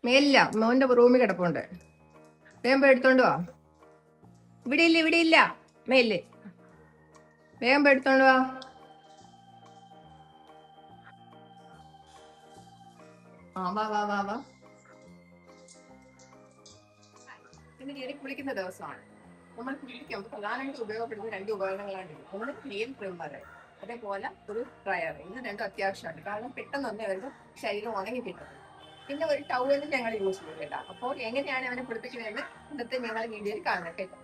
മേലില്ല, മോന്റെ റൂമിൽ കിടപ്പുണ്ട്. വേഗം പോയി എടുത്തോണ്ട് വാ. ഇവിടെ ഇല്ല മേലില്. വേഗം പോയി എടുത്തോണ്ട് വാ. വാ വാ വാ വാ. ഇന്ന് കയറി കുളിക്കുന്ന ദിവസമാണ്. നമ്മൾ കുളിക്കുമ്പോൾ പ്രധാനമായിട്ട് ഉപയോഗപ്പെടുന്ന 2 ഉപകരണങ്ങളാണ്. ഒന്ന് ക്ലീൻ ട്രിമ്മർ, അതേപോലെ ഒരു ഡ്രയർ. ഇത് രണ്ടും അത്യാവശ്യമാണ്, കാരണം പെട്ടെന്ന് തന്നെ അവരുടെ ശരീരം ഉണങ്ങി കിട്ടും. പിന്നെ ഒരു ടവലും ഞങ്ങൾ യൂസ് ചെയ്യും കേട്ടോ. അപ്പോൾ എങ്ങനെയാണ് അവനെ കുളിപ്പിക്കുന്നതെന്ന് ഇന്നത്തെ ഞങ്ങൾ വീഡിയോയിൽ കാണാം കേട്ടോ.